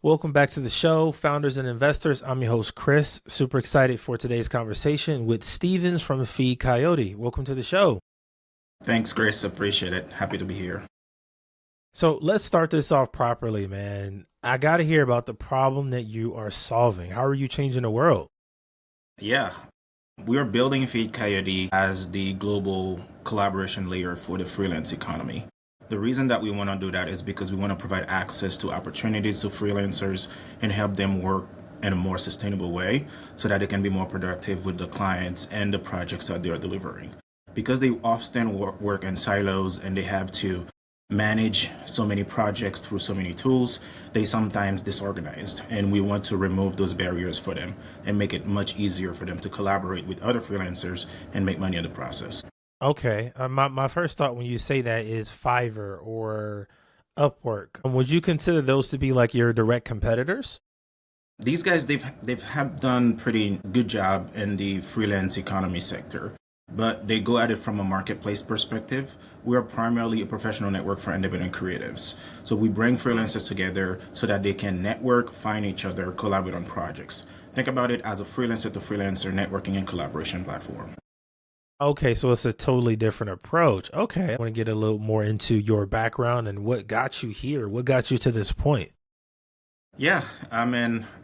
Welcome back to the show, founders and investors. I'm your host, Chris. Super excited for today's conversation with Stevens from Feed Coyote. Welcome to the show. Thanks, Chris. Appreciate it. Happy to be here. So let's start this off properly, man. I got to hear about the problem that you are solving. How are you changing the world? Yeah, we're building Feed Coyote as the global collaboration layer for the freelance economy. The reason that we want to do that is because we want to provide access to opportunities to freelancers and help them work in a more sustainable way so that they can be more productive with the clients and the projects that they are delivering. Because they often work in silos and they have to manage so many projects through so many tools, they sometimes disorganized. And we want to remove those barriers for them and make it much easier for them to collaborate with other freelancers and make money in the process. Okay. My first thought when you say that is Fiverr or Upwork. Would you consider those to be like your direct competitors? These guys, they've have done pretty good job in the freelance economy sector, but they go at it from a marketplace perspective. We are primarily a professional network for independent creatives. So we bring freelancers together so that they can network, find each other, collaborate on projects. Think about it as a freelancer-to-freelancer networking and collaboration platform. Okay, so it's a totally different approach. Okay, I want to get a little more into your background and what got you here. What got you to this point? Yeah, I'm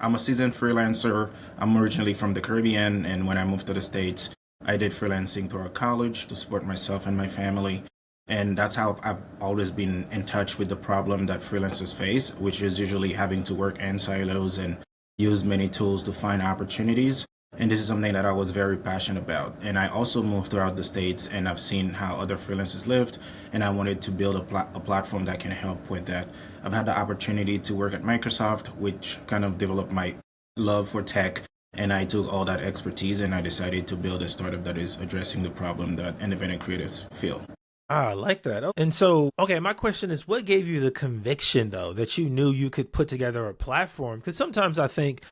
a seasoned freelancer. I'm originally from the Caribbean, and when I moved to the States, I did freelancing throughout college to support myself and my family. And that's how I've always been in touch with the problem that freelancers face, which is usually having to work in silos and use many tools to find opportunities. And this is something that I was very passionate about. And I also moved throughout the States and I've seen how other freelancers lived. And I wanted to build a platform that can help with that. I've had the opportunity to work at Microsoft, which kind of developed my love for tech. And I took all that expertise and I decided to build a startup that is addressing the problem that independent creators feel. Ah, I like that. And so, okay, my question is what gave you the conviction, though, that you knew you could put together a platform? Because sometimes I think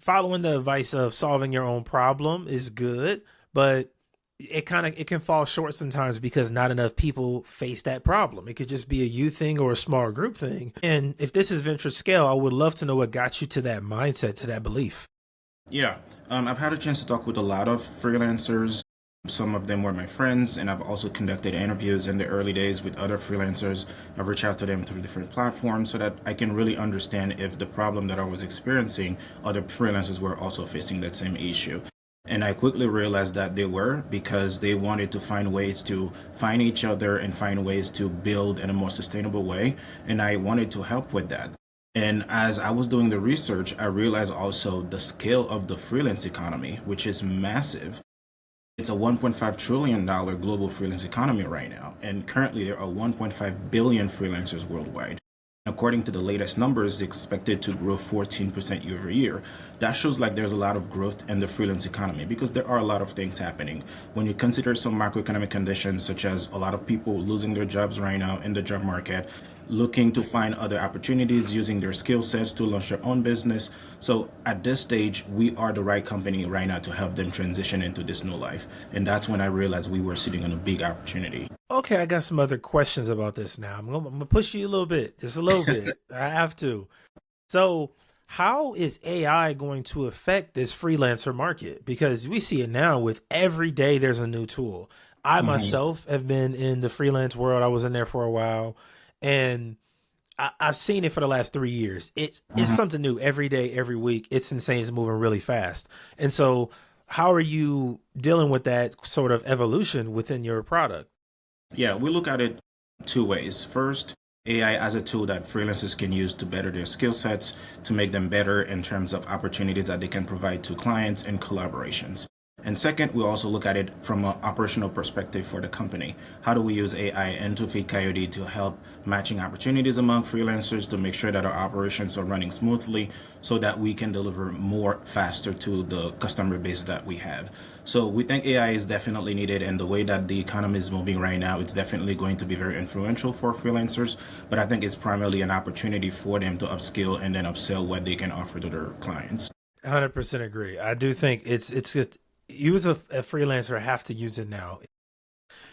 following the advice of solving your own problem is good, but it can fall short sometimes because not enough people face that problem. It could just be a you thing or a small group thing. And if this is venture scale, I would love to know what got you to that mindset, to that belief. Yeah, I've had a chance to talk with a lot of freelancers. Some of them were my friends, and I've also conducted interviews in the early days with other freelancers. I've reached out to them through different platforms so that I can really understand if the problem that I was experiencing, other freelancers were also facing that same issue. And I quickly realized that they were because they wanted to find ways to find each other and find ways to build in a more sustainable way. And I wanted to help with that. And as I was doing the research, I realized also the scale of the freelance economy, which is massive. It's a $1.5 trillion global freelance economy right now, and currently there are 1.5 billion freelancers worldwide. According to the latest numbers, it's expected to grow 14% year over year. That shows like there's a lot of growth in the freelance economy because there are a lot of things happening. When you consider some macroeconomic conditions, such as a lot of people losing their jobs right now in the job market, looking to find other opportunities, using their skill sets to launch their own business. So at this stage, we are the right company right now to help them transition into this new life. And that's when I realized we were sitting on a big opportunity. Okay, I got some other questions about this now. I'm gonna push you a little bit, just a little bit. I have to. So, how is AI going to affect this freelancer market? Because we see it now with every day there's a new tool. I Mhm. myself have been in the freelance world. I was in there for a while, and I've seen it for the last 3 years. It's Mhm. something new every day, every week. It's insane. It's moving really fast. And so, how are you dealing with that sort of evolution within your product? Yeah, we look at it two ways. First, AI as a tool that freelancers can use to better their skill sets, to make them better in terms of opportunities that they can provide to clients and collaborations. And second, we also look at it from an operational perspective for the company. How do we use AI into Feed Coyote to help matching opportunities among freelancers to make sure that our operations are running smoothly so that we can deliver more faster to the customer base that we have? So we think AI is definitely needed, and the way that the economy is moving right now, it's definitely going to be very influential for freelancers. But I think it's primarily an opportunity for them to upskill and then upsell what they can offer to their clients. 100% agree. I do think it's just you as a freelancer have to use it now.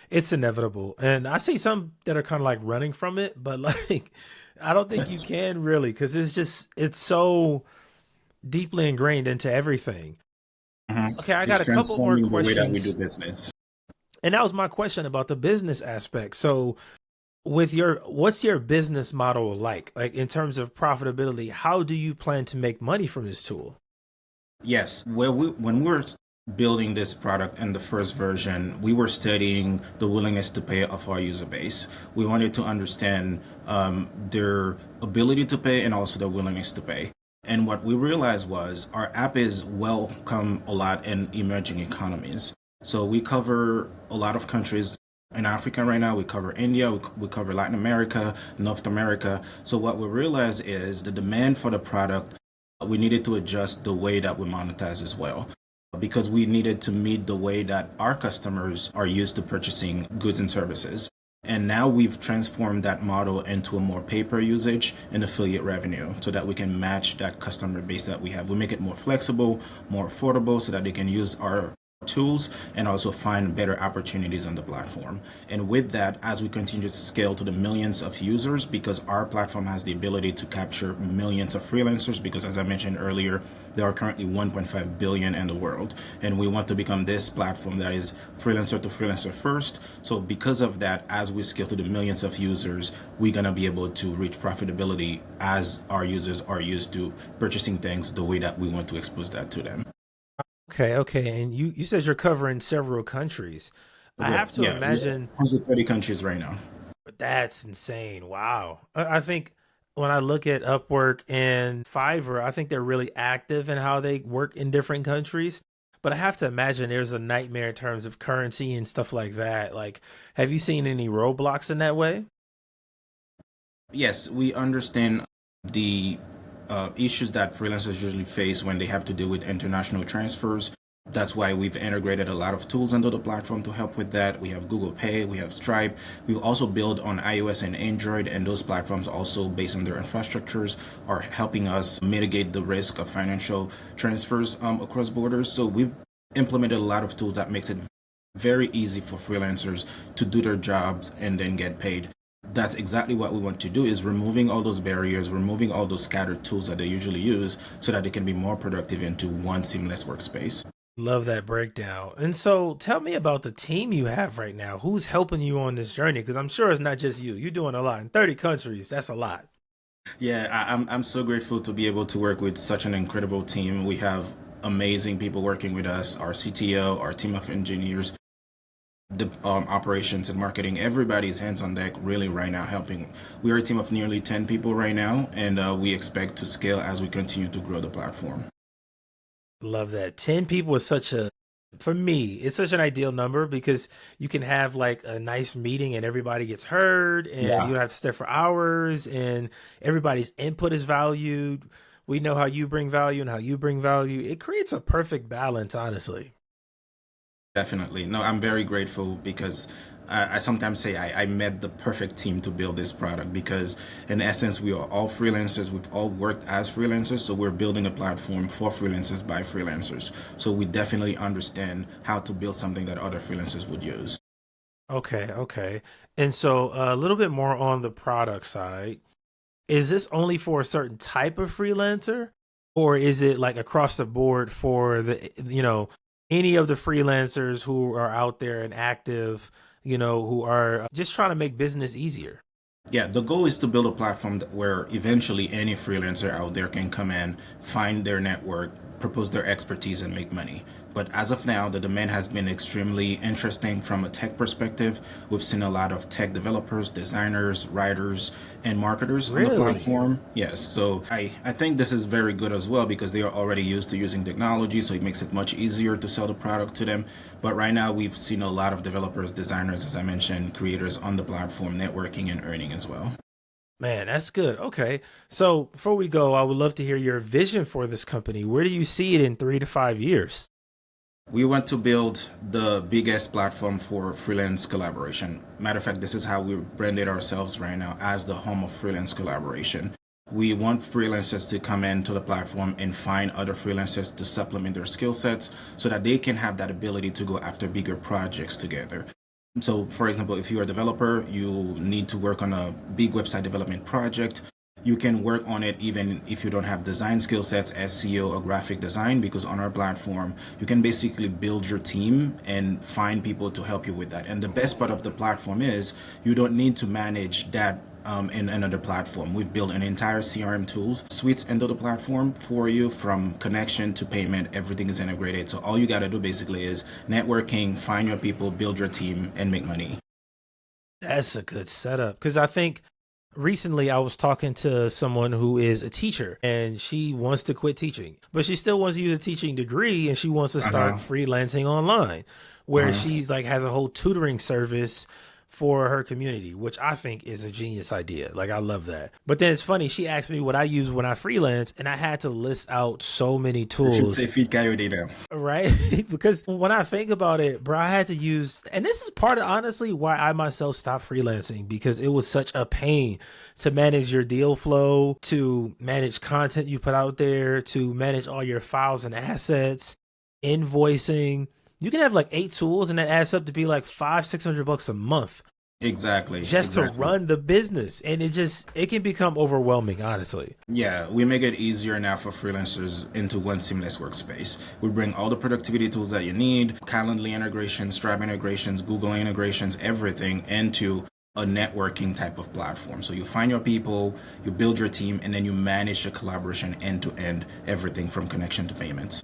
It's inevitable, and I see some that are kind of like running from it, but like I don't think you can really because it's so deeply ingrained into everything. Mhm. Okay, I It's got a couple more transforming the way that we do questions. business. And that was my question about the business aspect. So, what's your business model like? Like in terms of profitability, how do you plan to make money from this tool? Yes, when we were building this product in the first version, we were studying the willingness to pay of our user base. We wanted to understand their ability to pay and also their willingness to pay. And what we realized was our app is welcome a lot in emerging economies. So we cover a lot of countries in Africa right now. We cover India, we cover Latin America, North America. So what we realized is the demand for the product, we needed to adjust the way that we monetize as well because we needed to meet the way that our customers are used to purchasing goods and services. And now we've transformed that model into a more pay-per usage and affiliate revenue so that we can match that customer base that we have. We make it more flexible, more affordable so that they can use our tools and also find better opportunities on the platform. And with that, as we continue to scale to the millions of users, because our platform has the ability to capture millions of freelancers, because as I mentioned earlier, there are currently 1.5 billion in the world. And we want to become this platform that is freelancer to freelancer first. So because of that, as we scale to the millions of users, we're going to be able to reach profitability as our users are used to purchasing things the way that we want to expose that to them. Okay, okay. And you said you're covering several countries. I have to Yeah, we're imagine 130 countries right now. that's insane. Wow. I think when I look at Upwork and Fiverr, I think they're really active in how they work in different countries. But I have to imagine there's a nightmare in terms of currency and stuff like that. Like, have you seen any roadblocks in that way? Yes, we understand the issues that freelancers usually face when they have to deal with international transfers. That's why we've integrated a lot of tools into the platform to help with that. We have Google Pay, we have Stripe. We also build on iOS and Android, and those platforms also, based on their infrastructures, are helping us mitigate the risk of financial transfers across borders. So we've implemented a lot of tools that makes it very easy for freelancers to do their jobs and then get paid. That's exactly what we want to do, is removing all those barriers, removing all those scattered tools that they usually use so that they can be more productive into one seamless workspace. Love that breakdown. And so tell me about the team you have right now. Who's helping you on this journey? Because I'm sure it's not just you. You're doing a lot in 30 countries. That's a lot. Yeah, I'm so grateful to be able to work with such an incredible team. We have amazing people working with us, our CTO, our team of engineers, the operations and marketing. Everybody's hands on deck really right now helping. We are a team of nearly 10 people right now, and we expect to scale as we continue to grow the platform. Love that. 10 people is such a, for me, it's such an ideal number because you can have like a nice meeting and everybody gets heard and you Yeah. don't have to stay for hours and everybody's input is valued. We know how you bring value and how you bring value. It creates a perfect balance, honestly. Definitely. No, I'm very grateful because I sometimes say I met the perfect team to build this product because, in essence, we are all freelancers. We've all worked as freelancers, so we're building a platform for freelancers by freelancers. So we definitely understand how to build something that other freelancers would use. Okay, okay. And so a little bit more on the product side. Is this only for a certain type of freelancer or is it like across the board for any of the freelancers who are out there and active, who are just trying to make business easier? Yeah, the goal is to build a platform where eventually any freelancer out there can come in, find their network, propose their expertise, and make money. But as of now, the demand has been extremely interesting from a tech perspective. We've seen a lot of tech developers, designers, writers, and marketers on the Really? platform. Yes, so I think this is very good as well because they are already used to using technology, so it makes it much easier to sell the product to them. But right now, we've seen a lot of developers, designers, as I mentioned, creators on the platform, networking and earning as well. Man, that's good. Okay. So before we go, I would love to hear your vision for this company. Where do you see it in 3 to 5 years? We want to build the biggest platform for freelance collaboration. Matter of fact, this is how we branded ourselves right now, as the home of freelance collaboration. We want freelancers to come into the platform and find other freelancers to supplement their skill sets so that they can have that ability to go after bigger projects together. So, for example, if you're a developer, you need to work on a big website development project. You can work on it even if you don't have design skill sets, SEO or graphic design, because on our platform, you can basically build your team and find people to help you with that. And the best part of the platform is you don't need to manage that in another platform. We've built an entire CRM tools suites into the platform for you, from connection to payment. Everything is integrated. So all you got to do basically is networking, find your people, build your team, and make money. That's a good setup, because I think recently I was talking to someone who is a teacher and she wants to quit teaching, but she still wants to use a teaching degree and she wants to start Uh-huh. freelancing online, where Uh-huh. she's like has a whole tutoring service for her community, which I think is a genius idea. Like, I love that. But then it's funny, she asked me what I use when I freelance, and I had to list out so many You should tools. say Feed Coyote now. Right? Because when I think about it, bro, I had to use, and this is part of honestly why I myself stopped freelancing, because it was such a pain to manage your deal flow, to manage content you put out there, to manage all your files and assets, invoicing. You can have like 8 tools and that adds up to be like $500-600 a month Exactly. just to Exactly. run the business. And it can become overwhelming, honestly. Yeah, we make it easier now for freelancers into one seamless workspace. We bring all the productivity tools that you need, Calendly integrations, Stripe integrations, Google integrations, everything into a networking type of platform. So you find your people, you build your team, and then you manage the collaboration end to end, everything from connection to payments.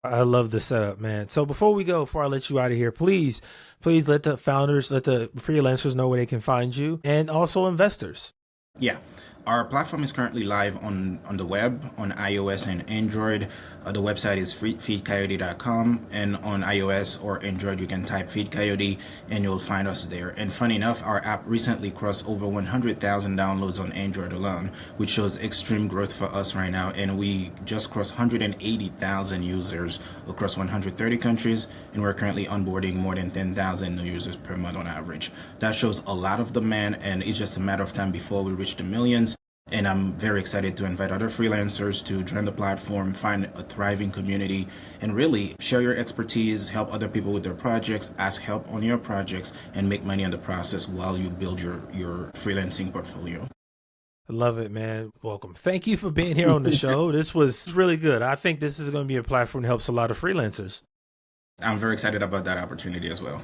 I love the setup, man. So before I let you out of here, please let the founders, let the freelancers know where they can find you, and also investors. Yeah. Our platform is currently live on the web, on iOS and Android. The website is feedcoyote.com, and on iOS or Android, you can type Feed Coyote and you'll find us there. And funny enough, our app recently crossed over 100,000 downloads on Android alone, which shows extreme growth for us right now. And we just crossed 180,000 users across 130 countries, and we're currently onboarding more than 10,000 new users per month on average. That shows a lot of demand, and it's just a matter of time before we reach the millions. And I'm very excited to invite other freelancers to join the platform, find a thriving community, and really share your expertise, help other people with their projects, ask help on your projects, and make money in the process while you build your freelancing portfolio. I love it, man. Welcome. Thank you for being here on the show. This was really good. I think this is going to be a platform that helps a lot of freelancers. I'm very excited about that opportunity as well.